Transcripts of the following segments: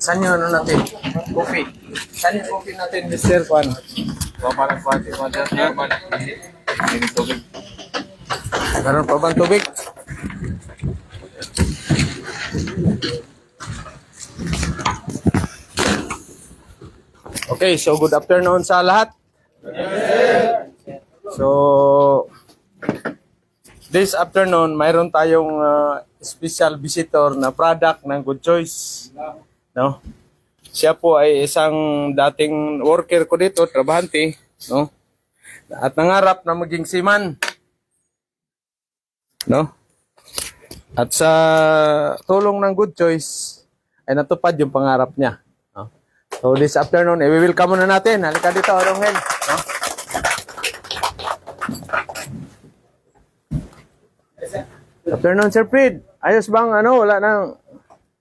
Saan yung ano natin? Coffee. Saan yung coffee natin, Mr. Kwan? Parang pati mother normal. Hindi tubig. Meron pa bang tubig? Okay, so good afternoon sa lahat. So, this afternoon, mayroon tayong special visitor na product ng Good Choice. No? Siya po ay isang dating worker ko dito, trabahante, no? At nangarap na maging seaman. No? At sa tulong ng Good Choice ay natupad yung pangarap niya. No? So this afternoon, i-welcome muna natin. Halika dito, Ronghel. No? Afternoon, Sir Fred. Ayos bang wala nang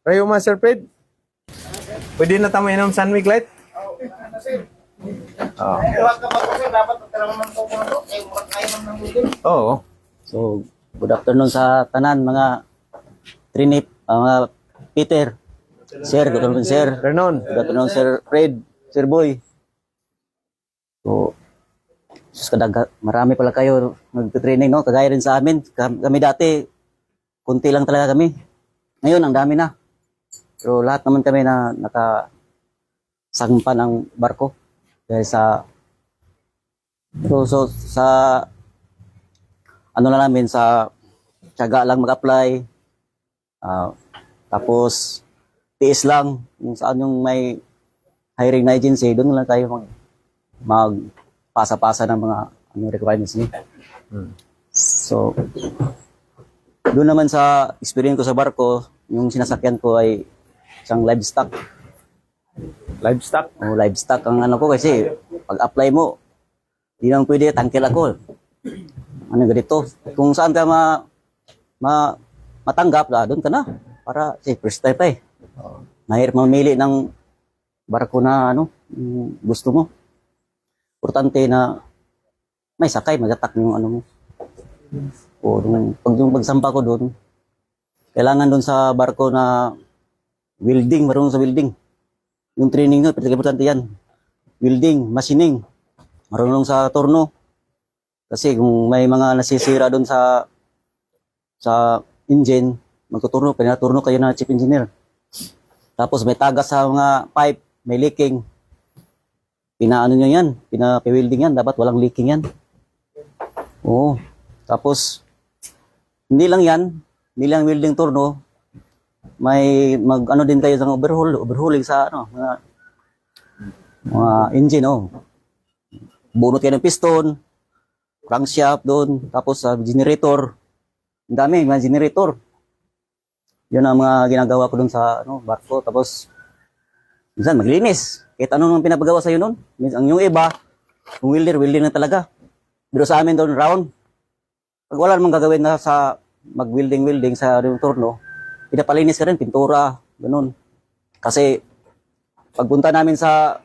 rayuma, Sir Fred? Pwede na tayo inom Sunwig Light? Oo. Oo. So, good afternoon sa tanan mga trinip, mga Peter, Sir, good afternoon Sir. Good afternoon Sir Fred, Sir Boy. So, marami pala kayo nagte-training, no? Kagaya rin sa amin. Kami dati, kunti lang talaga kami. Ngayon, ang dami na. Pero lahat naman kami na nakasangpa ng barko. Dahil sa sa ano na namin, sa tiyaga lang mag-apply. Tapos tiis lang kung saan yung may hiring na agency, doon lang tayo magpasa-pasa ng mga requirements niya. So doon naman sa experience ko sa barko, yung sinasakyan ko ay isang livestock. Livestock? O, livestock ang ano ko kasi pag-apply mo, di naman pwede tangkil ako. Ano ganito? Kung saan ka matanggap, doon ka na. Para, first time pa eh. Mahirap mamili ng barko na gusto mo. Importante na may sakay, magatak yung ano mo. O, pag yung pagsampa ko doon, kailangan doon sa barko na welding, marunong sa welding. Yung training nyo, importante yan. Welding, machining, marunong sa turno. Kasi kung may mga nasisira doon sa engine, magtuturno, pinaturno kayo na chief engineer. Tapos may tagas sa mga pipe, may leaking. Pinaano nyo yan, pinapi-welding yan, dapat walang leaking yan. Oo. Tapos, hindi lang welding turno, may mag-ano din kayo sa overhauling sa mga engine, bunot kayo ng piston, crankshaft doon, tapos sa generator. Ang dami, mga generator. Yun ang mga ginagawa ko doon sa barko. Tapos, minsan maglinis. Kahit ano nang pinapagawa sa'yo noon. Ang yung iba, kung welder na talaga. Pero sa amin doon, round. Pag wala namang gagawin na sa mag-welding sa turno, pinapalinis ka rin, pintura, ganun. Kasi, pagpunta namin sa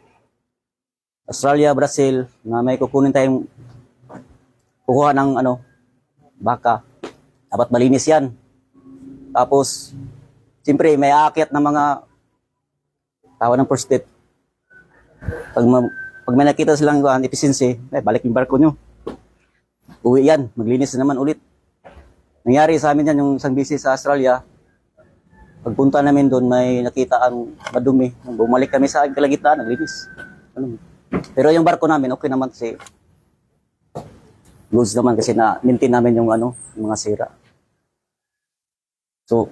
Australia, Brazil, na may kukunin tayong kukuha ng baka. Dapat malinis yan. Tapos, siyempre, may aakyat na mga tawa ng first step. Pag may nakita silang efficiency, balik yung barko nyo. Uwi yan, maglinis na naman ulit. Nangyari sa amin yan, yung isang bisis sa Australia. Pagpunta namin doon, may nakita ang madumi. Bumalik kami sa kalagitnaan, naglinis. Pero yung barko namin, okay naman kasi goods naman kasi na-maintain namin yung yung mga sira. So,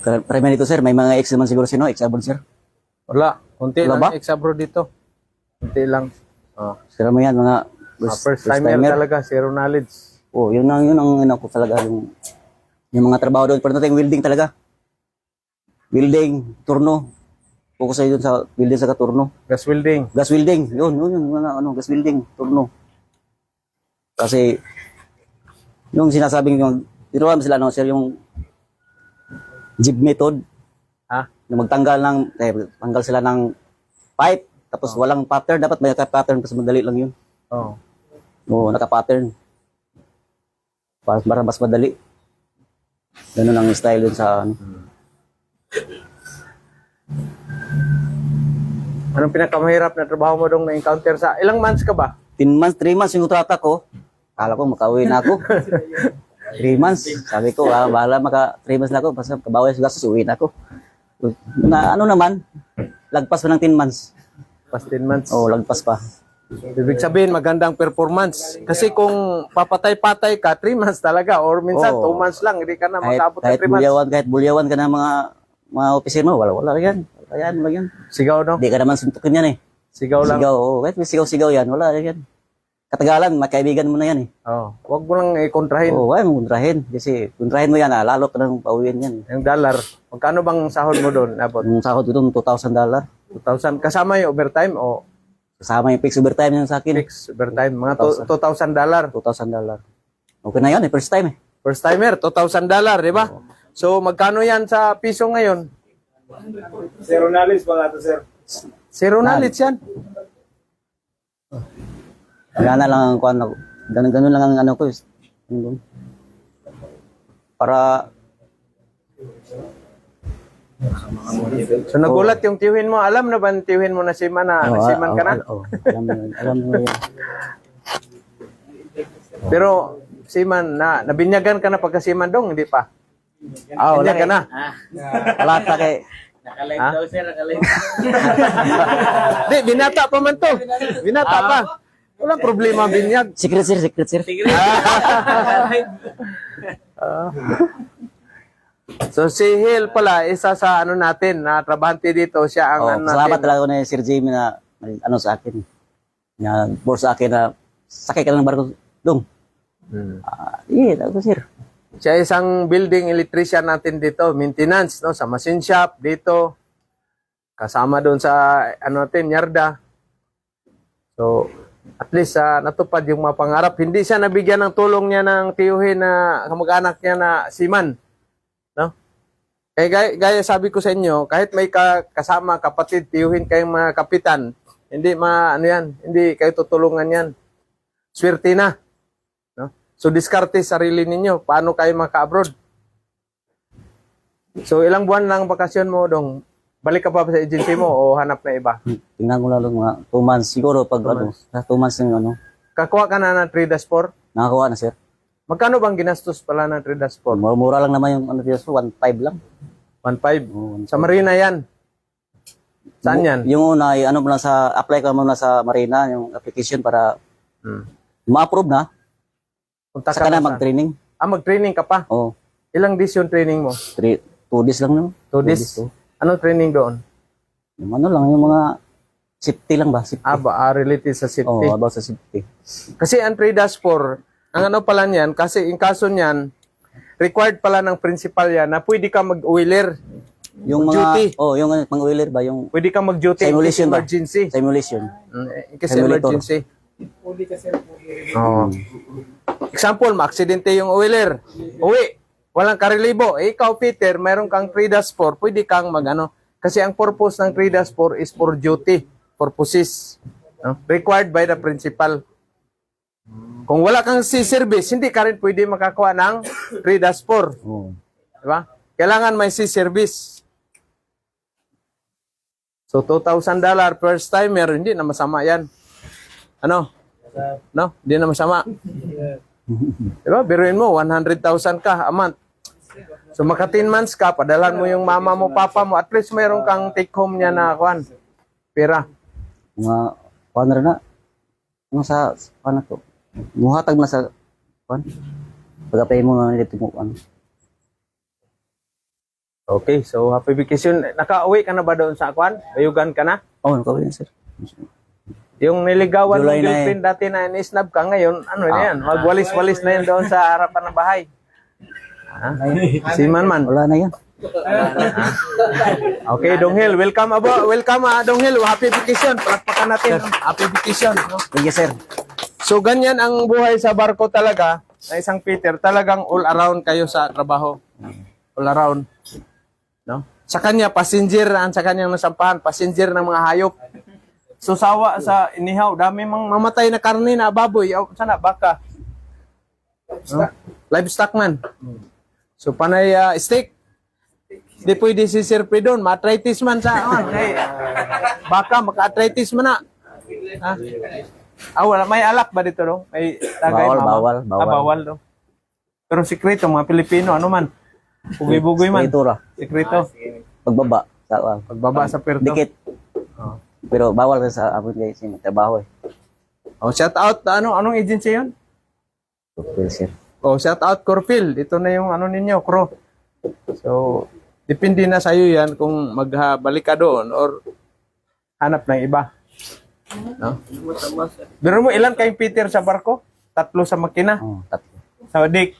karamihan dito sir, may mga ex naman siguro ex-abroad sir? Wala. Kunti Wala lang ba? ex-abroad dito. Kunti lang. Sir mo yan, mga First timer talaga, zero knowledge. Yun ang ko talaga yung mga trabaho doon. Pero natin welding talaga. Welding, turno. Focus tayo doon sa welding sa turno. Gas welding. Gas welding. Yun mga gas welding, turno. Kasi yung sinasabing tinuruan sila sir yung jib method. Na magtanggal tanggal sila ng pipe tapos walang pattern, dapat may pattern kasi madali lang yun. Oo, naka-pattern. Para mas madali. Ganun ang style dun sa ano. Anong pinakamahirap na trabaho mo dong na-encounter sa ilang months ka ba? 10 months, 3 months yung kontrata ko. Kala ko makauwi na ako. 3 months. Sabi ko, bahala maka 3 months na ako. Basta kabawi sa gastos, uwi na ako. Na ano naman, lagpas pa ng 10 months. Past 10 months. Oo, lagpas pa. Ibig sabihin, magandang performance. Kasi kung papatay-patay ka, 3 months talaga. Or minsan, Oo. 2 months lang. Hindi ka na Kahit, mag-abot ng kahit 3 months. bulyawan ka ng mga opisina mo, wala yan. Ayan, wala yan. Sigaw, no? Hindi ka naman suntukin yan eh. Sigaw lang. Sigaw, oo. Kahit may sigaw-sigaw yan, wala yan. Katagalan, magkaibigan mo na yan eh. Oh, wag mo lang ikontrahin. Oo, wala mo kontrahin. Kasi kontrahin mo yan, lalo ka nang pauwiin yan. Yung dollar. Magkano bang sahod mo doon? Abot? Yung sahod ko doon, $2,000. 2,000. Kasama yung overtime o Kasama yung fixed overtime yan sa akin. fixed overtime? Mga $2,000. $2,000. Okay na yun eh, first time eh. First timer, $2,000, di ba? So, magkano yan sa piso ngayon? Zero knowledge ba nga to, sir? Zero knowledge yan. Wala na lang ang kuhan ako. Ganun lang ang ano ko. Ano, para, So, nagulat yung tiyuhin mo. Alam na ba yung tiyuhin mo na siman nasiman ka na? alam mo yan. Pero, siman na, nabinyagan ka na pagkasiman dong, hindi pa? Wala Binyag ka na. Wala ta kay, Ha? Di, binata pa man to. Binata pa. Walang problema binyag. secret sir. So si Hill pala, isa sa ano natin, na trabahante dito, siya ang ano Salamat natin. talaga ko na Sir Jamie na ano sa akin. Na for sa akin na sakay ka ng barko dong. Ako sir. Siya isang building electrician natin dito, maintenance, no, sa machine shop dito. Kasama doon sa ano natin, Yarda. So, at least natupad yung mga pangarap. Hindi siya nabigyan ng tulong niya ng tiyuhin na kamag-anak niya na siman. No? Eh, gaya sabi ko sa inyo, kahit may kasama, kapatid, tiyuhin kayong mga kapitan, hindi hindi kayo tutulungan yan. Swerte na. No? So, diskarte sarili ninyo. Paano kayo maka-abroad? So, ilang buwan lang bakasyon mo, dong? Balik ka pa sa agency mo o hanap na iba? Tingnan ko lalo mga 2 months siguro pag 2 months ng ano. Kakuha ka na ng 3-4? Nakakuha na sir. Magkano bang ginastos pala ng 3-4? Mura lang naman yung ano dito, 1.5 lang. 1.5. Oo, Sa Marina yan. Saan yan? Yung una, ano mo lang apply ka muna sa Marina, yung application para ma-approve na. Punta Saka sa- na mag-training. mag-training ka pa? Oo. Ilang days yung training mo? 2 days lang naman. 2 days? Oo. Anong training doon? Yung ano lang, yung mga safety lang ba? Safety. Related sa safety. Oo, about sa safety. Kasi ang 3-4, ang ano pala niyan, kasi in kaso niyan, required pala ng principal yan na pwede ka mag-oiler. Yung mga, Duty. yung ano, pang-oiler ba? Yung Pwede ka mag-duty in case Simulation ba? emergency. simulation. In case Simulator. emergency. Oo. Example, ma-aksidente yung oiler. Uwi. Walang karelibo. Ikaw, Peter, mayroon kang 3-4, pwede kang mag-ano. Kasi ang purpose ng 3-4 is for duty purposes. No? Required by the principal. Kung wala kang C-service, hindi ka rin pwede makakuha ng 3-4. Oo. Diba? Kailangan may C-service. So, $2,000 first timer, hindi na masama yan. Ano? No? Hindi na masama. Diba? Biruin mo, 100,000 ka a month. So, maka 10 months ka, padalan mo yung mama mo, papa mo, at least mayroon kang take home niya na, pera. Mga, paano rin na? Ano sa, paano to? Muhatag na sa, paano? Pagkapay mo na dito mo, ano? Okay, so happy vacation. Naka-uwi ka na ba doon sa Akwan? Bayugan ka na? Oo, nakawin sir. Yung niligawan July mong na girlfriend dati na inisnab ka ngayon, ano na yan? Magwalis-walis na yan doon sa harapan ng bahay. Si Man. Wala na yan. Okay, Donghil, welcome abo. Welcome Donghil, happy vacation. Palakpakan natin. Happy vacation. No? Thank you sir. So ganyan ang buhay sa barko talaga, na isang Peter, talagang all around kayo sa trabaho. All around. No? Sa kanya, passenger, sa kanyang nasampahan, passenger ng mga hayop. So sawa sa inihaw, dami mang mamatay na karne na baboy, o sana baka. No? Livestock man. So panay steak. Di pwede si Sir Pedon, ma-arthritis man sa baka maka-arthritis man na. Ha? Wala may alak ba dito no? May tagay Bawal, mama? bawal, bawal. Bawal no. Pero sikreto mga Pilipino ano man. Bugoy-bugoy man. Sikreto ra. Sikreto. Pagbaba. Pagbaba sa perto. Dikit. Oh. Pero bawal ka sa abot guys, yung trabaho eh. Oh, shout out anong agency 'yon? Okay, sir. Oh, shout out Corfield. Ito na yung ano ninyo, crew. So, depende na sa iyo 'yan kung magbalik ka doon or hanap ng iba. No? Pero mo ilan kayong Peter sa barko? 3 sa makina. Oh, tatlo. Sa dik.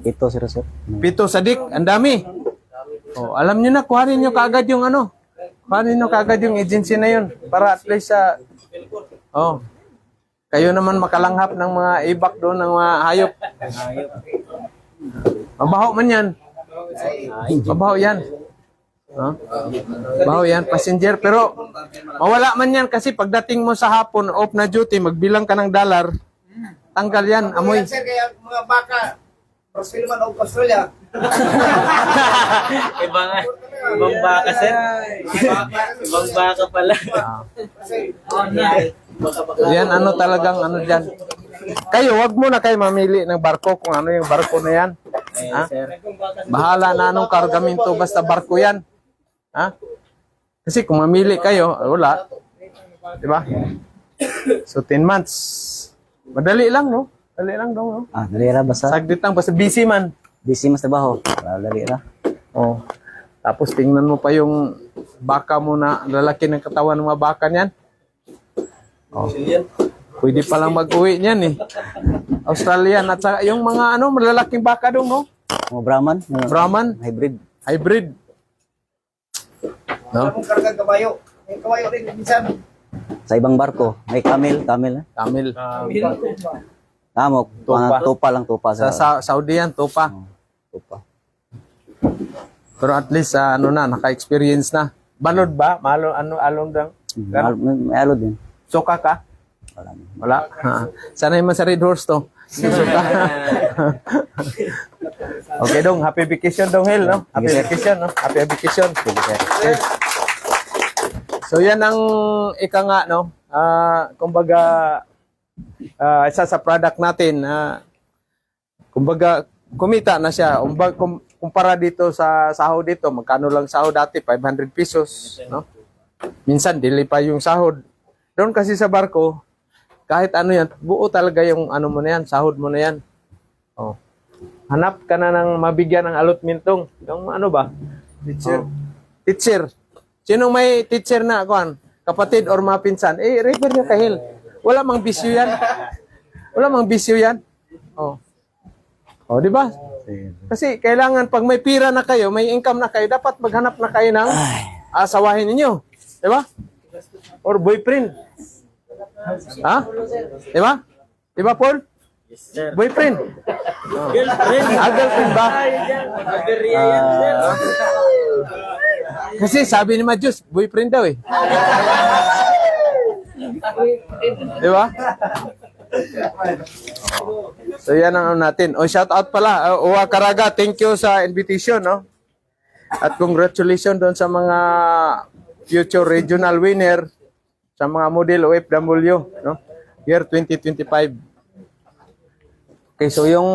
Ito, sir, sir. 7 sa dik. Ang dami. Oh, alam niyo na, kuhanin niyo kaagad yung ano. Kuhanin niyo kaagad yung agency na yun. Para at least sa... kayo naman makalanghap ng mga ibak doon, ng mga hayop. Mabaho man yan. Mabaho yan. Mabaho yan, passenger. Pero mawala man yan kasi pagdating mo sa hapon, off na duty, magbilang ka ng dollar, tanggal yan, amoy. Sir, kaya mga baka, Brazil man o Australia. Ibang baka, sir. Ibang baka pala. Yan ano talagang ano dyan. Kayo, wag mo na kayo mamili ng barko kung ano yung barko na yan. Ha? Bahala na anong kargamento basta barko yan. Ha? Kasi kung mamili kayo, wala. Diba? So 10 months. Madali lang, no? Dali lang daw, no? Dali ra basta. Saglit lang, basta busy man. Busy mas trabaho. Dali ra. Oh. Tapos tingnan mo pa yung baka mo na lalaki ng katawan ng mga baka niyan. Oh. Pwede pa lang mag-uwi niyan eh. Australian at saka yung mga ano malalaking baka doon, no? Mga Brahman. Brahman, Hybrid. hybrid. No? Kung kargang kabayo. May kabayo rin, minsan. Sa ibang barko, may camel. Tamil. Tamok. Tupa. Tupa lang, tupa. Sa Saudi yan, topa. Tupa. Pero at least ano na, naka-experience na. Balod ba? Malo, ano, alon lang? May alod din. Soka ka? Wala. Wala. Sana naman sa Red Horse to. Soka. Okay dong, happy vacation dong, Hel, no? Happy vacation, no? Happy vacation. Okay. So yan ang ika nga, no? Kumbaga, isa sa product natin, kumbaga, kumita na siya. Kumpara dito sa sahod dito, magkano lang sahod dati? 500 pesos, no? Minsan, dili pa yung sahod. Doon kasi sa barko, kahit ano yan, buo talaga yung ano mo na yan, sahod mo na yan. Oh. Hanap ka na ng mabigyan ng allotmentong. Yung ano ba? Teacher. Teacher. Sinong may teacher na, kuan? Kapatid or mga pinsan? Refer nyo kahil. Wala mang bisyo yan. Wala mang bisyo yan. Oh. Oh, di ba? Kasi kailangan pag may pira na kayo, may income na kayo, dapat maghanap na kayo ng asawahin ninyo. Di ba? Or boyfriend. Ha? Di ba? Di ba, Paul? Boyfriend. Oh. Girlfriend ba? Kasi sabi ni Majus, boyfriend daw eh. Di ba? So yan ang ano natin. O shout out pala. Uwa Caraga, thank you sa invitation, no? At congratulations doon sa mga future regional winner sa mga model OFW, no? Year 2025. Okay, so yung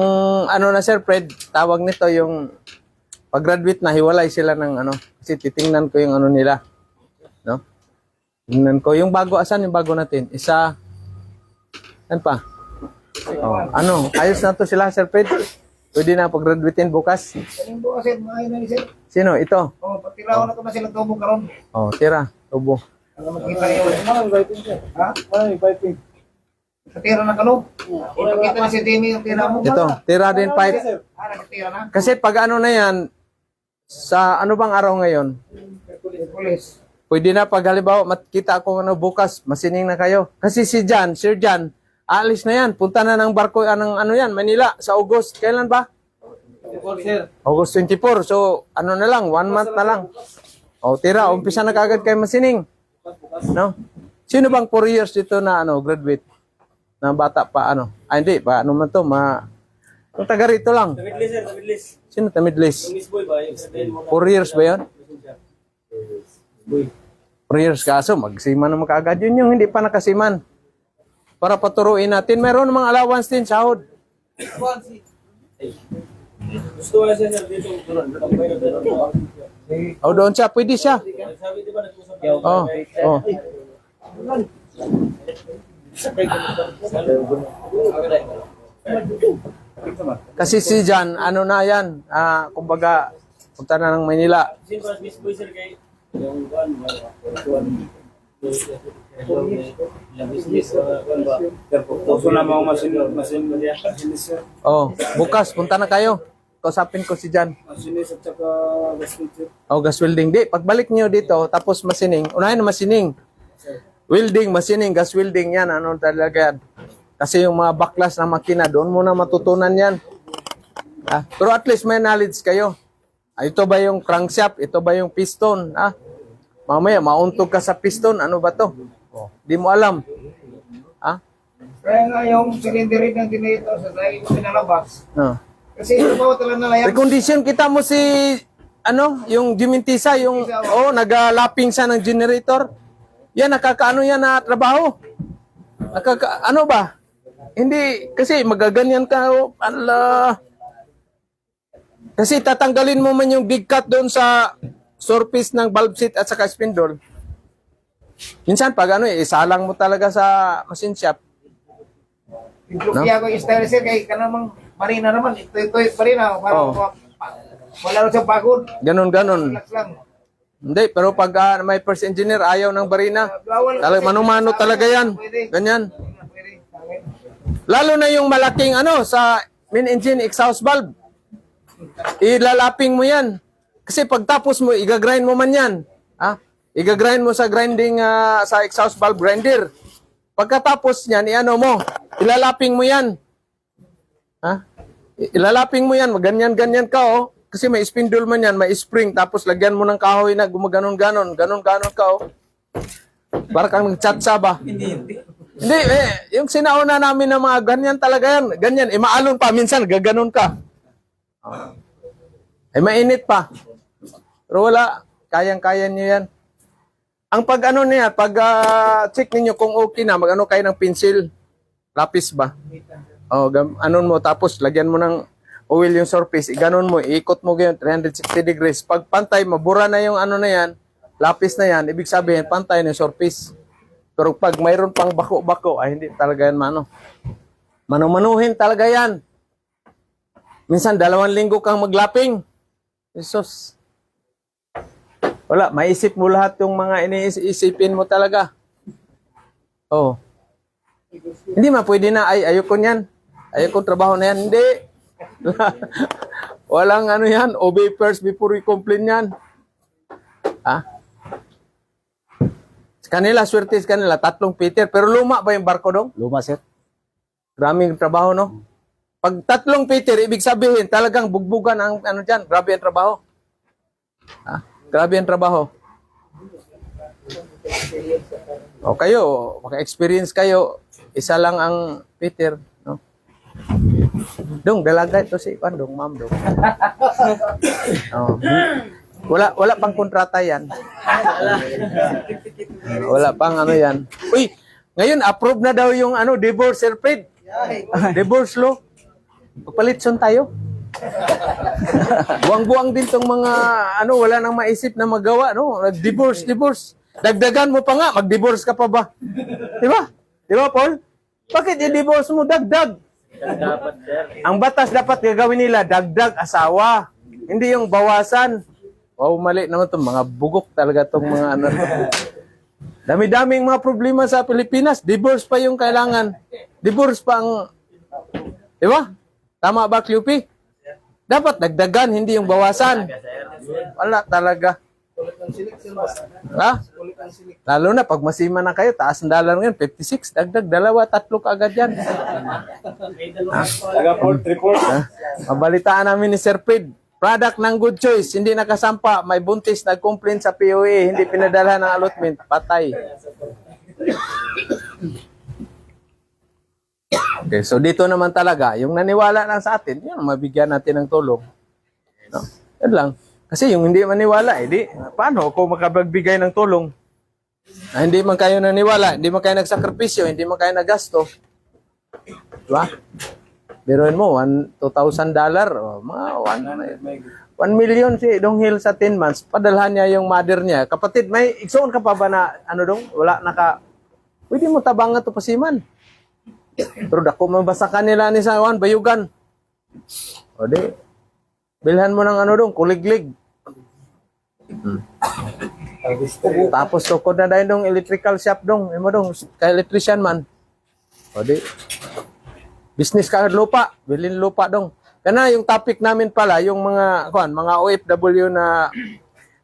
ano na Sir Fred, tawag nito yung pag-graduate na hiwalay sila ng ano, kasi titingnan ko yung ano nila, no? Tingnan ko yung bago, asan yung bago natin? Isa, ano pa? Oh, ano, ayos na to sila Sir Fred? Pwede na pag-graduatein bukas. Kaling bukas, sir, mga ayun na sir. Sino? Ito? Pagtiraw na ko na silang tubo karon. Oh, tira, tubo. Ano makita niyo? Ha? Nakatira na kano? Ipakita na si Timmy yung tira mo. Ito, tira din pipe. Nakatira na. Kasi pag ano na yan, sa ano bang araw ngayon? Police. Pwede na pag halimbawa makita ko ano bukas, masining na kayo. Kasi si Jan, Sir Jan, aalis na yan. Punta na ng barko, anong ano yan, Manila, sa August. Kailan ba? August 24. So, ano na lang, 1 month na lang. O, tira, umpisa na kagad kayo masining. No? Sino bang 4 years dito na ano, graduate? Na bata pa, ano? Hindi, pa ano man to, Yung taga rito lang. Tamidlis, sir. Tamidlis. Sino Tamidlis? Yung Miss Boy ba? Yung sabihin mo. 4 years ba yun? Boy. 4 years kaso, magsiman naman kaagad. Yun yung hindi pa nakasiman. Para paturuin natin. Meron namang allowance din, sahod. Gusto ko siya, sir, dito. Tambay na doon. O doon siya, pwede siya. Sabi, di ba, nag-usap tayo. Oh, oh. Kasi si Jan, ano na yan, kumbaga, punta na ng Manila. Sino ba, Miss Boy, sir, kay yung one, yung business, one ba? Gusto na mga masin mo diya. Oh, bukas, punta na kayo. Kausapin ko si Jan. Masinis at saka gasket, sir. Oh, gas welding. Di, pagbalik niyo dito, tapos masining. Unahin na masining. Welding, masining, gas welding yan. Ano talaga yan. Kasi yung mga baklas na makina, doon mo na matutunan yan. Pero at least may knowledge kayo. Ito ba yung crankshaft? Ito ba yung piston? Mamaya, mauntog ka sa piston. Ano ba to? Di mo alam. Kaya nga yung silindirin ng dinito sa dahil ko pinalabas. Kasi ito ba talaga na yan? Recondition kita mo si yung Jimintisa, yung nagalaping siya ng generator. Yan nakakaano yan na trabaho. Ano ba? Hindi kasi magaganyan ka Kasi tatanggalin mo man yung big cut doon sa surface ng valve seat at saka spindle. Minsan pag isalang mo talaga sa machine shop. Kaya ko style sir kay kanamang marina naman. Ito marina. Wala rin sa pagod. Ganon. Relax lang. Hindi, pero pag may first engineer ayaw ng barina. Mano-mano talaga yan. Ganyan. Lalo na yung malaking sa main engine exhaust valve. Ilalaping mo yan. Kasi pagtapos mo, igagrind mo man yan. Igagrind mo sa grinding, sa exhaust valve grinder. Pagkatapos niyan, ilalaping mo yan. Ilalaping mo yan, ganyan-ganyan ka, Kasi may spindle man yan, may spring, tapos lagyan mo ng kahoy na gumaganon-ganon ka, Para kang nagchatsa ba? Hindi, yung sinauna namin ng mga ganyan talaga yan. Ganyan, maalon pa, minsan gaganon ka. Mainit pa. Pero wala, kayang-kaya nyo yan. Ang pag check ninyo kung okay na, mag kayo ng pencil, lapis ba? Anon mo, tapos lagyan mo ng oil yung surface, ganon mo, iikot mo ganyan, 360 degrees. Pag pantay, mabura na yung na yan, lapis na yan, ibig sabihin, pantay na yung surface. Pero pag mayroon pang bako-bako, hindi talaga yan manuhin talaga yan. Minsan, 2 linggo kang maglaping. Jesus. Wala, maisip mo lahat yung mga iniisipin mo talaga. Hindi pwede na, ayoko niyan. Ayoko trabaho na yan. Hindi. Walang yan, obey first before you complain yan. Sa kanila, swerte sa kanila, 3 Peter. Pero luma ba yung barko dong? Luma, sir. Maraming trabaho, no? Pag 3 Peter, ibig sabihin, talagang bugbugan ang dyan. Grabe ang trabaho. Grabe ang trabaho. Kayo, maka-experience kayo, isa lang ang Peter, no? Dong, dalaga ito si Dong, ma'am, Dong. Wala pang kontrata yan. Wala pang yan. Uy, ngayon, approve na daw yung divorce, Sir Fred. Divorce law. Pagpalitson tayo. Buwang-buwang din tong mga wala nang maisip na magawa, no? Divorce. Dagdagan mo pa nga, mag-divorce ka pa ba? Di ba? Di ba, Paul? Bakit i-divorce mo? Dagdag. Dapat, sir. Ang batas dapat gagawin nila, dagdag asawa. Hindi yung bawasan. Wow, mali naman itong mga bugok talaga itong mga Dami-daming mga problema sa Pilipinas. Divorce pa yung kailangan. Divorce pa ang... Di ba? Tama ba, QP? Dapat dagdagan, hindi yung bawasan. Wala talaga. Lalo na pag masima na kayo, taas ng dollar ngayon, 56, dagdag, 2, 3 kaagad yan. Mabalitaan namin ni Sir Fred. Product ng Good Choice, hindi nakasampa, may buntis, nag-complain sa POA, hindi pinadala ng allotment, patay. Okay, so dito naman talaga, yung naniwala lang sa atin, yun, mabigyan natin ng tulong. No? Yan lang. Kasi yung hindi maniwala, di, paano ako makapagbigay ng tulong? Hindi man kayo naniwala, hindi man kayo nagsakripisyo, hindi man kayo nagasto. Diba? Biruin mo, $2,000, o, mga 1 million si Dong Hill sa 10 months. Padalhan niya yung mother niya. Kapatid, may iksoon ka pa ba na, dong, wala pwede mo tabangan to pasiman. Pero dako mabasa kanila ni sa bayugan. O di, bilhan mo ng dong, kuliglig. Tapos tukod na dahil dong electrical shop dong. Imo dong, ka-electrician man. O di, business ka lupa, bilhin lupa dong. Kana yung topic namin pala, yung mga OFW na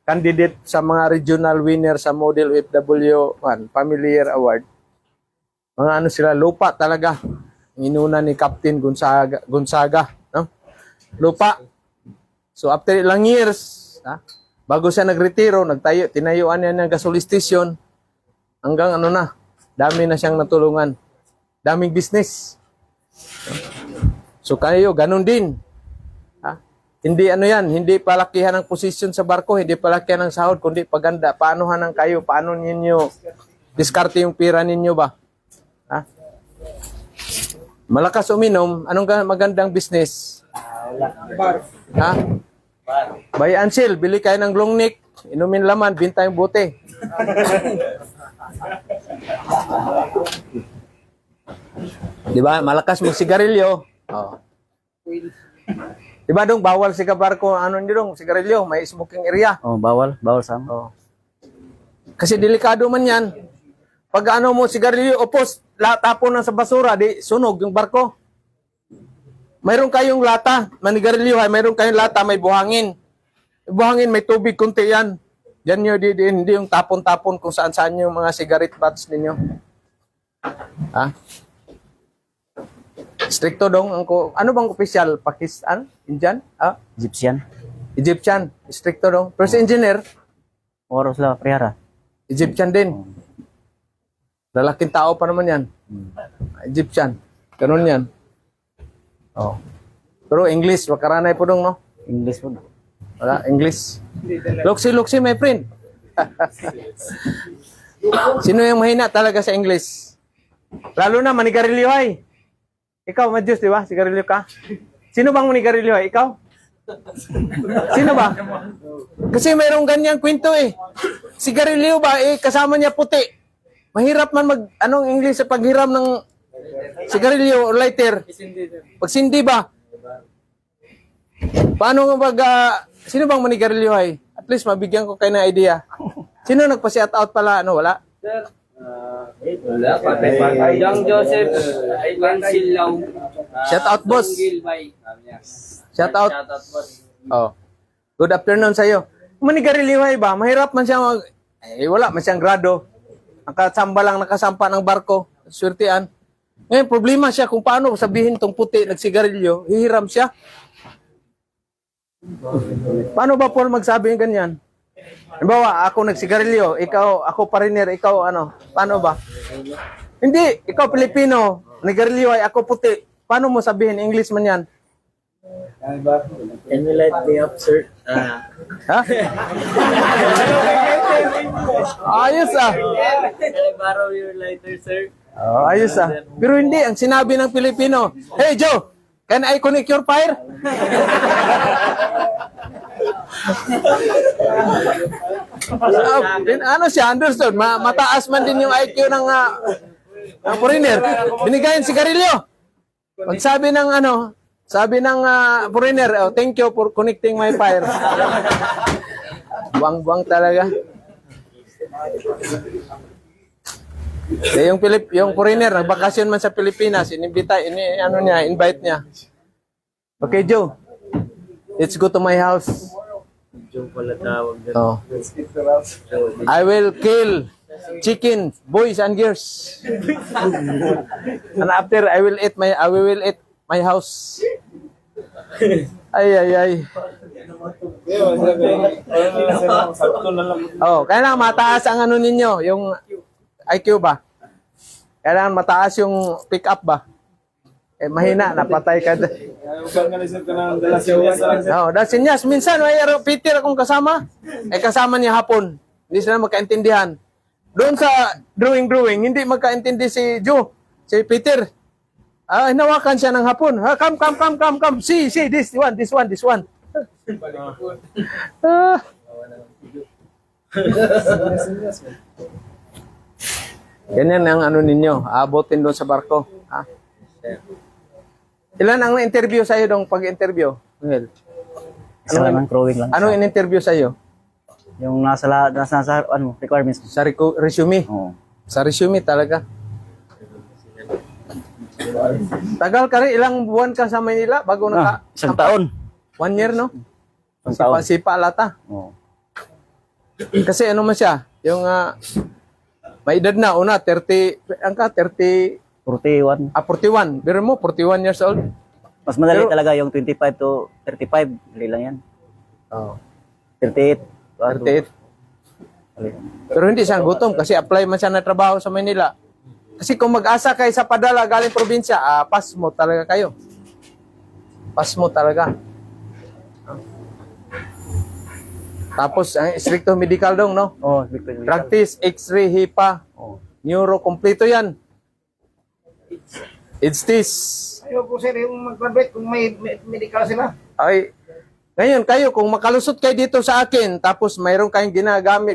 candidate sa mga regional winner sa Model OFW Family Year Award. Mga sila, lupa talaga. Inuna ni Captain Gonzaga, no? Lupa. So after ilang years, bago siya nagretiro, tinayuan niya ng gasoline station hanggang dami na siyang natulungan. Daming business. So kayo, ganun din. Hindi hindi palakihan ng posisyon sa barko, hindi palakihan ng sahod, kundi paganda. Paano kayo, paano ninyo diskarte yung pira ninyo ba? Malakas uminom, anong magandang business? Bar. Bay Ansel, bili kayo ng long neck, inumin laman, binta yung bote. Di ba? Malakas mo sigarilyo. Oh. Di ba dong bawal si barko dong sigarilyo, may smoking area. Oh, bawal sa amin. Oh. Kasi delikado man 'yan. Pag mo sigarilyo upos, tapon na sa basura, di sunog yung barko. Mayroon kayong lata, manigarilyo mayroon kayong lata, may buhangin. Buhangin, may tubig kunti yan. Yan nyo, hindi yung tapon-tapon kung saan-saan yung mga cigarette butts ninyo. Stricto dong. Ano bang official? Pakistan? Indian? Egyptian. Stricto dong. Pero si engineer, Oros la prehara. Egyptian din. Lalaking tao pa naman yan. Egyptian. Ganun yan. Oh. Pero English, wakaranay po dong, no? English po. Wala, English. Luksi, my friend. Sino yung mahina talaga sa English? Lalo na, manigarilyo ay. Ikaw, Madyos, di ba? Sigarilyo ka? Sino bang manigarilyo ay? Ikaw? Sino ba? Kasi mayroong ganyang kwento eh. Sigarilyo ba, kasama niya puti. Mahirap man English sa paghiram ng sigarilyo o lighter. Pagsindi ba? Paano sino bang manigarilyo ay? At least mabigyan ko kayo ng idea. Sino nagpa-shout out pala? Wala? Sir, wala. Young Joseph, Ivan Silaw. Shout out, boss. Shout out. boss. Oh. Good afternoon sa iyo. Manigarilyo ay ba? Mahirap man siya wala man siyang grado. Nakasamba lang nakasampa ng barko. Swertian. Ngayon, problema siya kung paano sabihin tong puti nagsigarilyo, hihiram siya. Paano ba Paul magsabi ng ganyan? Halimbawa, ako nagsigarilyo, ako pariner, ikaw paano ba? Hindi, ikaw Pilipino, nagarilyo ay ako puti. Paano mo sabihin? English man yan. Can you light me up, sir? Ha? Ayos ah. Can I borrow your lighter, sir? Oh, ayos ah. Pero hindi, ang sinabi ng Pilipino, "Hey Joe, can I connect your fire?" Siya, understood. Mataas man din yung IQ ng foreigner. Binigayan sigarilyo. Pag sabi ng foreigner, thank you for connecting my fire. Buwang-buwang talaga. Yung foreigner, nagbakasyon man sa Pilipinas, invite niya. Okay, Joe. Let's go to my house. Joe pala tawag dyan. Oh. I will kill chicken, boys and girls. And after I will eat my house. Ay. Oh, kailangan mataas ang ninyo, yung IQ ba? Kailangan mataas yung pick up ba? mahina, napatay ka. Uban ka na sir ka ng dala siya sa lang sir. No, dahil sinyas, minsan may Peter akong kasama. Kasama niya hapon. Hindi sila magkaintindihan. Doon sa drawing, hindi magkaintindi si Joe, si Peter. Hinawakan siya ng hapon. Come. See, this one. Ganyan ang ano ninyo, aabotin doon sa barko. Ha? Ilan ang na-interview sa'yo dong pag-interview? Well, Isa lang ang drawing lang. anong in-interview sa'yo? Yung nasa ano, requirements. Sa resume? Oo. Sa resume talaga. Tagal ka rin, ilang buwan ka sa Manila bago Isang taon. 1 year, no? Isang taon. Sipa alata. Oo. Kasi ano man siya, yung may edad na, una, 41. 41. Pero mo, 41 years old. Mas madali Pero- talaga yung 25 to 35. Dali lang yan. Oh. 38. 38. Dali lang. Pero hindi siya gutom kasi apply man siya na trabaho sa Manila. Kasi kung mag-asa kayo sa padala galing probinsya, pass mo talaga kayo. Pass mo talaga. Tapos, stricto medical dong, no? Oo, Victor. Practice, X-ray, HIPAA, Oo. neuro, kompleto yan. It's this. Ayaw po sir, yung mag-graduate kung may medical sila. Ay, ngayon kayo, kung makalusot kayo dito sa akin, tapos mayroon kayong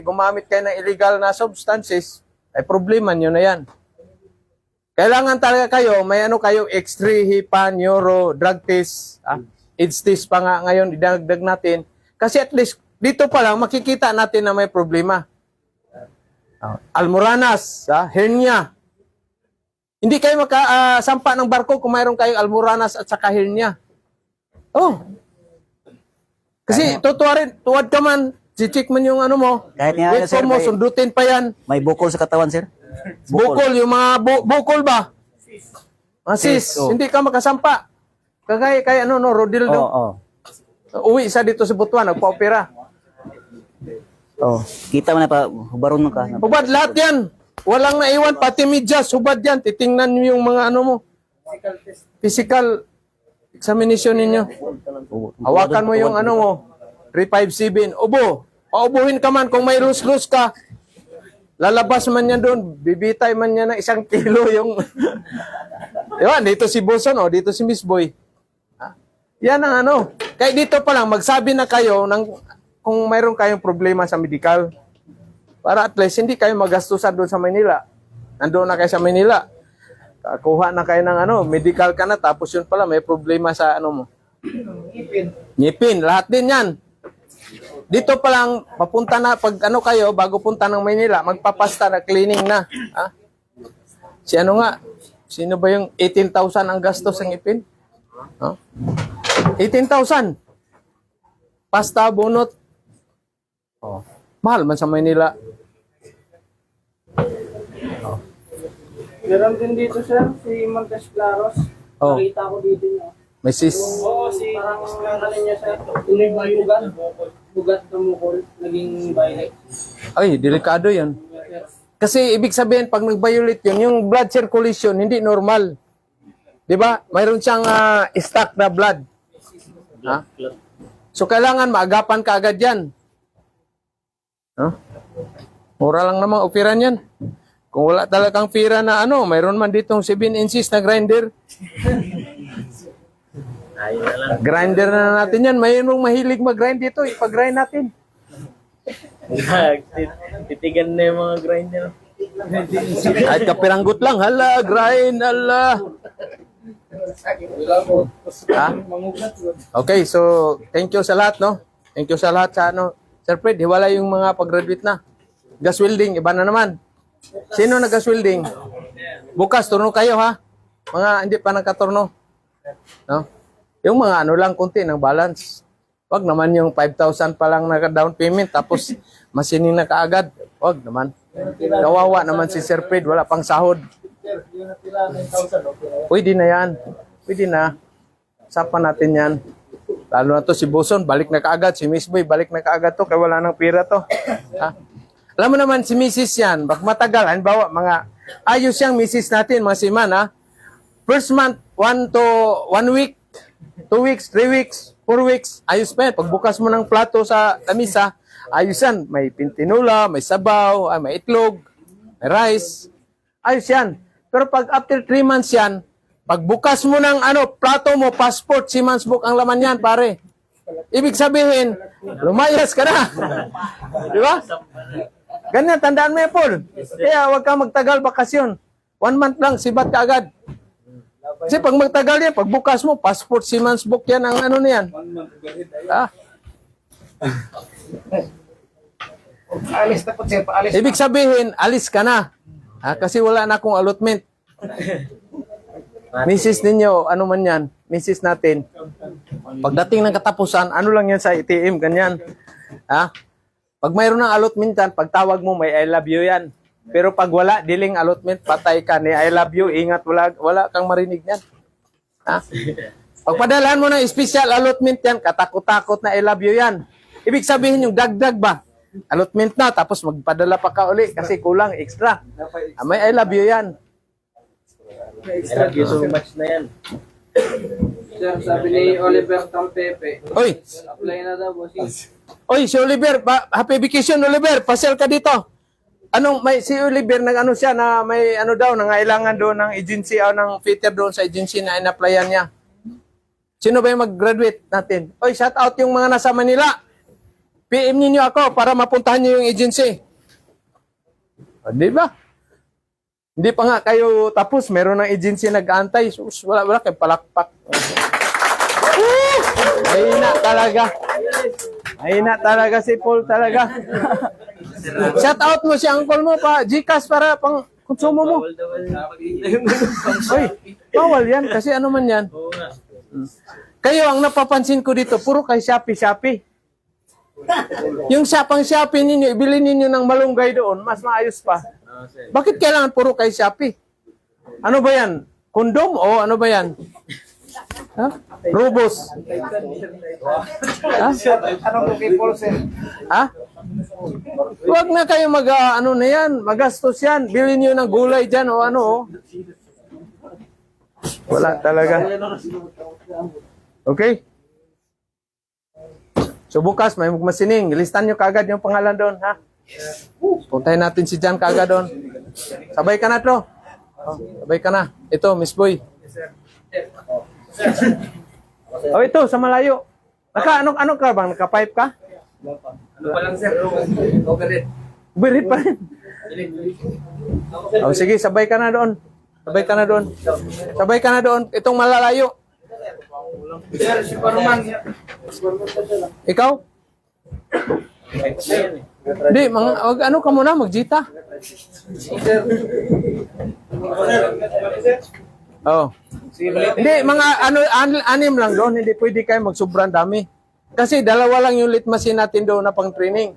gumamit kayo ng illegal na substances, ay problema nyo na yan. Kailangan talaga kayo, may ano kayo, X-ray, HIPAA, neuro, drug test, AIDS test pa nga ngayon, idagdag natin. Kasi at least, dito pa lang, makikita natin na may problema. Almoranas, hernia. Hindi kayo makasampa ng barko kung mayroon kayong almoranas at saka hernia. Oh. Kasi tuwad ka man, check man yung ano mo. Kahit nga, Wait sir, mo, sundutin pa yan. May bukol sa katawan, sir. Bukol, yung mga bukol ba? Sis, Sis, oh. hindi ka makasampa. Kaya ano, Rodil Oo. daw. Oo. Uwi sa dito sa Butuan, nagpa-opera. Oh. Kita mo na pa, hubaron mo ka. Hubad lahat yan. Walang naiwan, pati medyas, hubad yan. Titingnan nyo yung mga ano mo. Physical examination ninyo. Hawakan mo yung ano mo. 357. Ubo. Paubuhin ka man. Kung may lus-lus ka, lalabas man yan doon. Bibitay man yan ng 1 kilo yung... Diba? Dito si Boson, dito si Miss Boy. Yan ang ano. Kaya dito pa lang, magsabi na kayo kung mayroon kayong problema sa medical. Para at least hindi kayo magastusan doon sa Manila. Nandoon na kayo sa Manila. Kuha na kayo ng medical ka na, tapos yun pala, may problema sa ano mo. Ngipin, lahat din yan. Dito pa lang, papunta na, pag kayo, bago punta ng Manila, magpapasta na, cleaning na. Ha? Si ano nga, sino ba yung 18,000 ang gastos sa ngipin? Huh? 18,000. Pasta, bunot. Mahal man sa Manila. Meron din dito sir, si Montes Claros. Oh. Nakita ko dito niya. May sis. Oo, si parang ano niya sir. Bugat tumukol, naging violet. Ay, delikado yan. Kasi ibig sabihin, pag nag-violate yun, yung blood circulation, hindi normal. Di ba? Mayroon siyang stock na blood. Ha? So, kailangan maagapan ka agad yan. Mura lang namang operan yan. Kung wala talagang pira na mayroon man ditong 7 inches na grinder. Grinder na natin yan. Mayroong mahilig mag-grind dito. Ipag-grind natin. Titigan na yung mga grinder. Kahit kapiranggot lang. Hala, grind, hala. Ha? Okay, so thank you sa lahat, no? Thank you sa lahat sa Sir Fred, hiwala yung mga pag-graduate na. Gas welding, iba na naman. Sino nag-gas welding? Bukas, turno kayo, ha? Mga hindi pa nagkaturno. No? Yung mga lang, kunti ng balance. Wag naman yung 5,000 pa lang na down payment, tapos masining na kaagad. Wag naman. Kawawa naman si Sir Fred, wala pang sahod. Pwede na yan. Pwede na. Usapan natin yan. Lalo na to si Boson, balik na kaagad. Si Miss Boy, balik na kaagad to, kaya wala nang pira to. Ha? Alam mo naman, si Mrs. yan, bak matagal, halimbawa, ayos yung Mrs. natin, mga siman, ha? First month, 1 week, 2 weeks, 3 weeks, 4 weeks, ayos pa yan. Pagbukas mo ng plato sa lamisa, ayos yan. May pintinula, may sabaw, may itlog, may rice. Ayos yan. Pero pag after 3 months yan, pagbukas mo ng plato mo, passport, 6 months book ang laman yan, pare. Ibig sabihin, lumayas ka na. Di ba? Ganyan, tandaan mo yan, Paul. Kaya huwag kang magtagal bakasyon. 1 month lang, sibat ka agad. Kasi pag magtagal yan, pag bukas mo, passport, 6 months book yan, ang ano niyan. Ah. Alis na po, sir. Alis Ibig sabihin, alis ka na. Kasi wala na akong allotment. Misis ninyo, ano man yan, misis natin. Pagdating ng katapusan, ano lang yan sa ATM, ganyan. Pag mayroon ng allotment yan, pag tawag mo, may I love you yan. Pero pag wala, diling allotment, patay ka ni I love you, ingat, wala kang marinig yan. Pagpadalahan mo ng special allotment yan, katakot-takot na I love you yan. Ibig sabihin yung dagdag ba? Allotment na, tapos magpadala pa ka uli kasi kulang, extra. May I love you yan. Thank you so much na yan. Sir, sabi ni Oliver Tampepe, Oy, apply na daw, bossing. oy, si Oliver, happy vacation, Oliver, pasyal ka dito. Si Oliver, nag-ano siya na may daw, nangailangan doon ng agency o ng fitter doon sa agency na in-applyan niya. Sino ba yung mag-graduate natin? Oy, shout out yung mga nasa Manila. PM niyo ako para mapuntahan niyo yung agency. Di ba? Hindi pa nga kayo tapos, meron ng agency nag-aantay. Sus, wala kayo palakpak. Mahina talaga. Mahina talaga si Paul talaga. Shout out mo si uncle mo pa, Gcash para pang konsumo mo. Oy, bawal yan kasi ano man yan. Kayo, ang napapansin ko dito, puro kay Shopee. Yung Shopee ninyo, ibili ninyo ng malunggay doon, mas maayos pa. Bakit kailangan puro kay Shopee? Ano ba yan? Kondom o ano ba yan? Robos. Ano po kay Paul, sir? Huwag na kayo ano na yan, magastos yan. Bilhin nyo ng gulay dyan o ano. Wala talaga. Okay? So bukas, may magmasining. Listan nyo kaagad yung pangalan doon, ha? Puntahin natin si Jan kaagad doon. Sabay ka na to. Sabay ka na. Ito, Miss Boy. Ito, sa malayo. Ano ka bang? Naka-pipe ka? Ano pa lang, sir? Overhead. Birit pa rin. Sige, sabay ka na doon. Sabay ka na doon. Itong malalayo. Sir, si Paruman. Ikaw? Hindi, ano ka muna, magjita. Sir. Oh. Hindi, anim lang doon. Hindi pwede kayo magsobrang dami. Kasi 2 lang yung litmasin natin doon na pang training.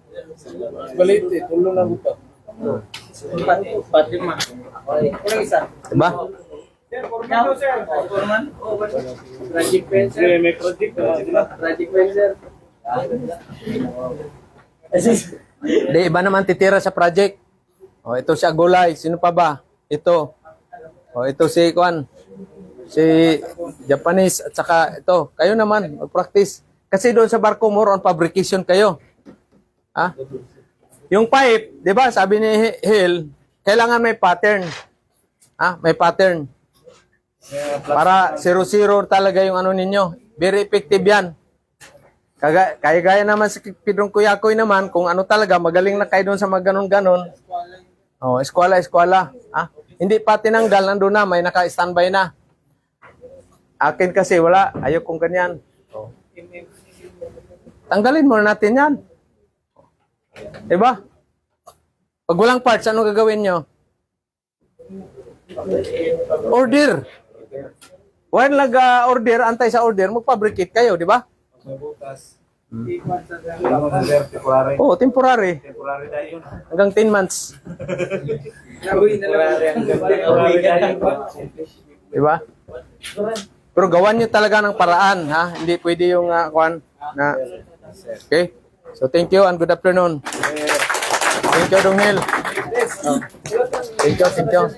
Balit, tulong lang ito. Fatima. Kulang isa. Diba? Foreman? Project Fencer. May project na. Project Fencer. Hindi, iba naman titira sa project. Ito si Agulay. Sino pa ba? Ito. Ito si Kwan. Si Japanese. At saka ito. Kayo naman, mag-practice. Kasi doon sa barko, more on fabrication kayo. Yung pipe, di ba, sabi ni Hill, kailangan may pattern. May pattern. Para 0-0 talaga yung ano ninyo. Very effective yan. Kaya naman si Pedrong Kuyakoy naman, kung ano talaga, magaling na kayo doon sa mga ganon-ganon. Eskwala. Hindi pa tinanggal, nandun na, may naka-standby na. Akin kasi, wala. Ayok kong ganyan. Tanggalin muna natin yan. Diba? Pag walang parts, ano gagawin nyo? Order. While nag-order, antay sa order, mag-fabricate kayo, di ba? Bukas. Temporary. Temporary tayo yun. Hanggang 10 months. Di ba? Pero gawan nyo talaga ng paraan, ha? Hindi pwede yung Okay? So, thank you and good afternoon. Thank you, Donghel. Thank you.